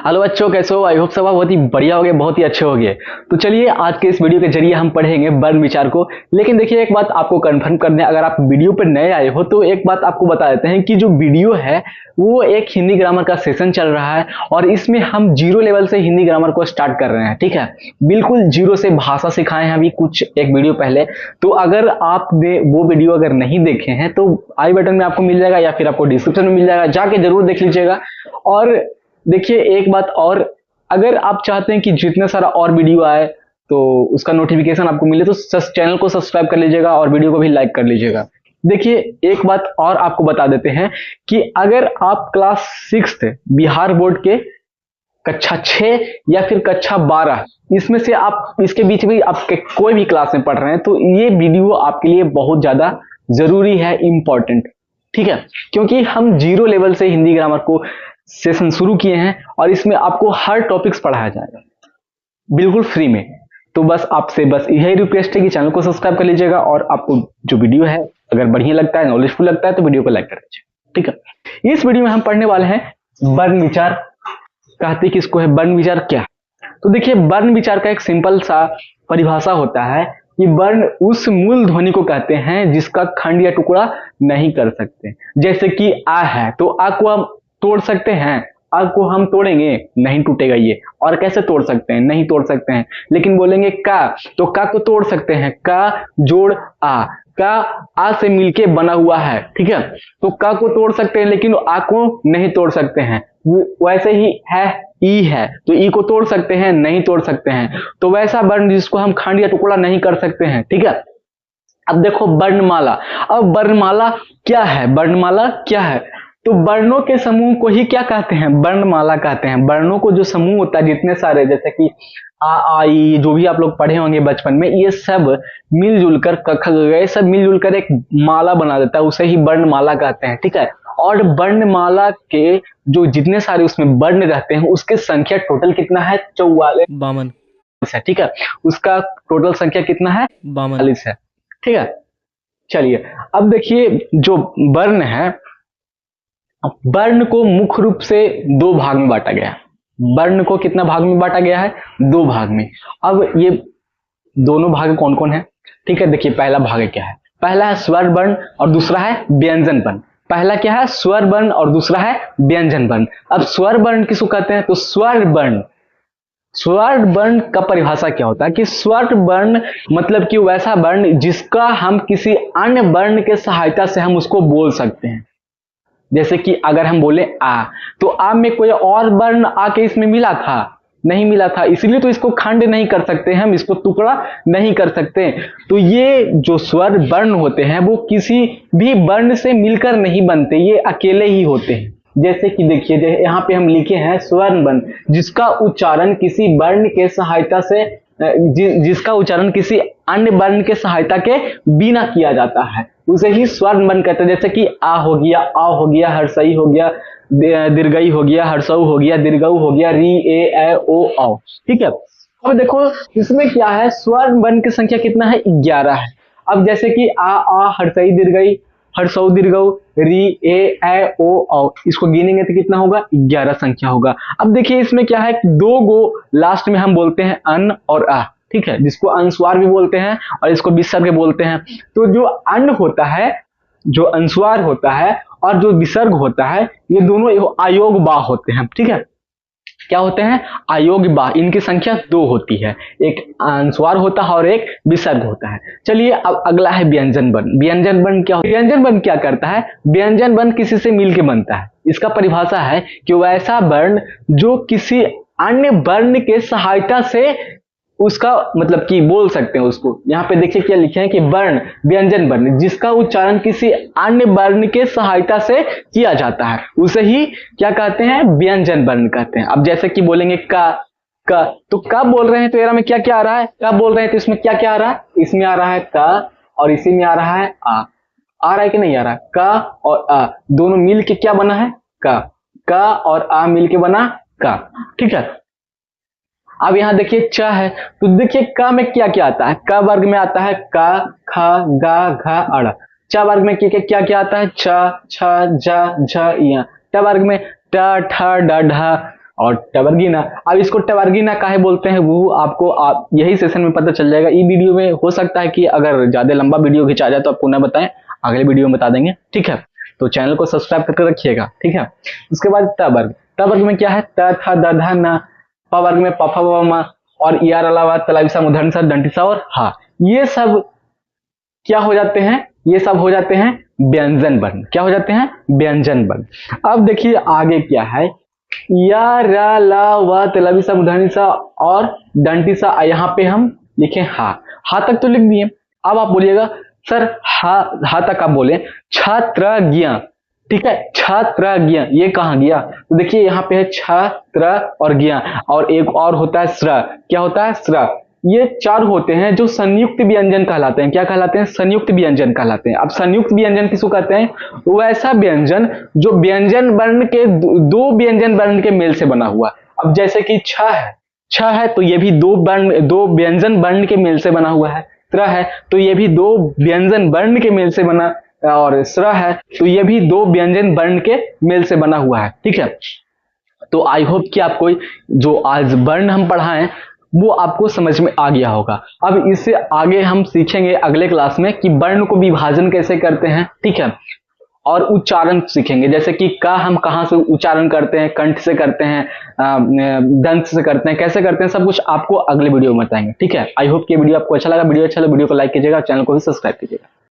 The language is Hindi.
हेलो बच्चों, कैसे हो? आई होप सब आप बहुत ही बढ़िया हो गए, बहुत ही अच्छे हो गए। तो चलिए आज के इस वीडियो के जरिए हम पढ़ेंगे वर्ण विचार को। लेकिन देखिए, एक बात आपको कंफर्म करने, अगर आप वीडियो पर नए आए हो तो एक बात आपको बता देते हैं कि जो वीडियो है वो एक हिंदी ग्रामर का सेशन चल रहा है और इसमें हम जीरो लेवल से हिंदी ग्रामर को स्टार्ट कर रहे हैं। ठीक है, बिल्कुल जीरो से भाषा सिखाए हैं अभी कुछ एक वीडियो पहले। तो अगर आपने वो वीडियो अगर नहीं देखे हैं तो आई बटन में आपको मिल जाएगा या फिर आपको डिस्क्रिप्शन में मिल जाएगा, जाके जरूर देख लीजिएगा। और देखिए एक बात और, अगर आप चाहते हैं कि जितने सारा और वीडियो आए तो उसका नोटिफिकेशन आपको मिले तो चैनल को सब्सक्राइब कर लीजिएगा और वीडियो को भी लाइक कर लीजिएगा। देखिए एक बात और आपको बता देते हैं कि अगर आप क्लास 6 बिहार बोर्ड के कक्षा 6 या फिर कक्षा 12 इसमें से आप इसके बीच में आप कोई भी क्लास में पढ़ रहे हैं तो ये वीडियो आपके लिए बहुत ज्यादा जरूरी है, इंपॉर्टेंट। ठीक है, क्योंकि हम जीरो लेवल से हिंदी ग्रामर को सेशन शुरू किए हैं और इसमें आपको हर टॉपिक्स पढ़ाया जाएगा बिल्कुल फ्री में। तो बस आपसे बस यही रिक्वेस्ट है कि चैनल को सब्सक्राइब कर लीजिएगा और आपको जो वीडियो है अगर बढ़िया लगता है, नॉलेजफुल लगता है तो वीडियो को लाइक कर दीजिए। ठीक है, इस वीडियो में हम पढ़ने वाले हैं वर्ण विचार। कहते किसको है वर्ण विचार क्या? तो देखिए वर्ण विचार का एक सिंपल सा परिभाषा होता है कि वर्ण उस मूल ध्वनि को कहते हैं जिसका खंड या टुकड़ा नहीं कर सकते। जैसे कि आ है तो आ को हम तोड़ सकते हैं, आ को हम तोड़ेंगे नहीं टूटेगा ये। और कैसे तोड़ सकते हैं? नहीं तोड़ सकते हैं। लेकिन बोलेंगे का तो का को तोड़ सकते हैं, का जोड़ आ, का आ से मिलके बना हुआ है। ठीक है, तो का को तोड़ सकते हैं लेकिन आ को नहीं तोड़ सकते हैं। वैसे ही है ई है तो ई को तोड़ सकते हैं, नहीं तोड़ सकते हैं। तो वैसा वर्ण जिसको हम खंड या टुकड़ा नहीं कर सकते हैं। ठीक है, अब देखो वर्णमाला। अब वर्णमाला क्या है? वर्णमाला क्या है? तो वर्णों के समूह को ही क्या कहते हैं? वर्णमाला कहते हैं। वर्णों को जो समूह होता है जितने सारे, जैसे कि आ ई, जो भी आप लोग पढ़े होंगे बचपन में, ये सब मिलजुल कर क ख ग घ सब मिलजुल कर एक माला बना देता है, उसे ही वर्णमाला कहते हैं। ठीक है, और वर्णमाला के जो जितने सारे उसमें वर्ण रहते हैं उसके संख्या टोटल कितना है? 52 है। ठीक है, उसका टोटल संख्या कितना है? 42 है। ठीक है, चलिए अब देखिए जो वर्ण है, वर्ण को मुख्य रूप से दो भाग में बांटा गया है। वर्ण को कितना भाग में बांटा गया है? दो भाग में। अब ये दोनों भाग कौन कौन है? ठीक है, देखिए पहला भाग क्या है? पहला है स्वर वर्ण और दूसरा है व्यंजन वर्ण। पहला क्या है? स्वर वर्ण और दूसरा है व्यंजन वर्ण। अब स्वर वर्ण किसको कहते हैं? तो स्वर वर्ण, स्वर वर्ण का परिभाषा क्या होता है कि स्वर वर्ण मतलब कि वैसा वर्ण जिसका हम किसी अन्य वर्ण के सहायता से हम उसको बोल सकते हैं। जैसे कि अगर हम बोले आ, तो आ में कोई और वर्ण आके इसमें मिला था? नहीं मिला था, इसलिए तो इसको खंड नहीं कर सकते, हम इसको टुकड़ा नहीं कर सकते। तो ये जो स्वर वर्ण होते हैं वो किसी भी वर्ण से मिलकर नहीं बनते, ये अकेले ही होते हैं। जैसे कि देखिए यहाँ पे हम लिखे हैं स्वर्ण वर्ण जिसका उच्चारण किसी वर्ण के सहायता से जिसका उच्चारण किसी अन्य वर्ण के सहायता के बिना किया जाता है, उसे ही स्वर्ण वर्ण कहते हैं। जैसे कि आ हो गया, आ हो गया, हर्षई हो गया, दीर्घई हो गया, हर्षऊ हो गया, दीर्घऊ हो गया, री ए ओ औ। ठीक है, अब देखो इसमें क्या है, स्वर्ण वर्ण की संख्या कितना है? 11 है। अब जैसे कि आ हर्षई दीर्घई, हर्षऊ दीर्घऊ, री ए ओ औ, इसको गिनेंगे तो कितना होगा? 11 संख्या होगा। अब देखिए इसमें क्या है, दो गो लास्ट में हम बोलते हैं अन और आ। ठीक है, जिसको अनुस्वार भी बोलते हैं और इसको विसर्ग बोलते हैं। तो जो अन होता है, जो अनुस्वार होता है और जो विसर्ग होता है, ये दोनों अयोग बा होते हैं। ठीक है, क्या होते हैं? अयोग बा। इनकी संख्या 2 होती है, एक अनुस्वार होता है और एक विसर्ग होता है। चलिए अब अगला है व्यंजन वर्ण। व्यंजन वर्ण क्या? व्यंजन वर्ण क्या करता है? व्यंजन वर्ण किसी से मिलके बनता है। इसका परिभाषा है कि वैसा वर्ण जो किसी अन्य वर्ण के सहायता से उसका मतलब कि बोल सकते हैं उसको। यहाँ पे देखिए क्या लिखे हैं कि वर्ण, व्यंजन वर्ण जिसका उच्चारण किसी अन्य वर्ण के सहायता से किया जाता है, उसे ही क्या कहते हैं? व्यंजन वर्ण कहते हैं। अब जैसे कि बोलेंगे का, तो का बोल रहे हैं तो एरा में क्या क्या आ रहा है? का बोल रहे हैं तो इसमें क्या क्या आ रहा है? इसमें आ रहा है का और इसी में आ रहा है आ रहा है कि नहीं आ रहा? का और आ दोनों मिल के क्या बना है? का और आ मिल के बना का। ठीक है, अब यहां देखिए च है तो देखिए क में क्या क्या आता है? क वर्ग में आता है का, ख, गा, घ, अड़। च वर्ग में क्या क्या आता है? छ, छ, ज, झ, य। ट वर्ग में ट, ठ, ड, ढ, और टवर्गीना। अब इसको टवर्गीना काहे बोलते हैं वो आपको यही सेशन में पता चल जाएगा। ई वीडियो में हो सकता है कि अगर ज्यादा लंबा वीडियो खिंचा जाए तो आपको ना बताएं, अगले वीडियो में बता देंगे, ठीक है। तो चैनल को सब्सक्राइब करके रखिएगा, ठीक है। उसके बाद त वर्ग, त वर्ग में क्या है, त थ द ध न। प वर्ग में प फ व म और यार अलावा तलाविसा मूर्धन्य स दंती सा और हा। ये सब क्या हो जाते हैं, ये सब हो जाते हैं व्यंजन वर्ण। क्या हो जाते हैं, व्यंजन वर्ण। अब देखिए आगे क्या है, या रा ला व तलाविसा मूर्धन्य सा और दंती सा। यहाँ पे हम लिखे हा, हा तक तो लिख दिए। अब आप बोलिएगा सर हा तक आप बोले छात्रज्ञ, ठीक है, छात्रज्ञ ये कहाँ गया, तो देखिए यहाँ पे है छात्र और ज्ञ और एक और होता है स्र। क्या होता है, स्र। ये चार होते हैं जो संयुक्त व्यंजन कहलाते हैं। क्या कहलाते हैं, संयुक्त व्यंजन कहलाते हैं। अब संयुक्त व्यंजन किसको कहते हैं, वैसा व्यंजन जो व्यंजन वर्ण के दो व्यंजन वर्ण के मेल से बना हुआ। अब जैसे कि छ है, छ है तो ये भी दो व्यंजन वर्ण के मेल से बना हुआ है। त्र है तो ये भी दो व्यंजन वर्ण के मेल से बना, और स्र है तो ये भी दो व्यंजन वर्ण के मेल से बना हुआ है, ठीक है। तो आई होप कि आपको जो आज वर्ण हम पढ़ाएं वो आपको समझ में आ गया होगा। अब इससे आगे हम सीखेंगे अगले क्लास में कि वर्ण को विभाजन कैसे करते हैं, ठीक है, और उच्चारण सीखेंगे। जैसे कि का हम कहां से उच्चारण करते हैं, कंठ से करते हैं, दंत से करते हैं, कैसे करते हैं, सब कुछ आपको अगले वीडियो में बताएंगे, ठीक है। आई होप कि वीडियो आपको अच्छा लगा। वीडियो अच्छा लगा वीडियो को लाइक कीजिएगा, चैनल को भी सब्सक्राइब कीजिएगा।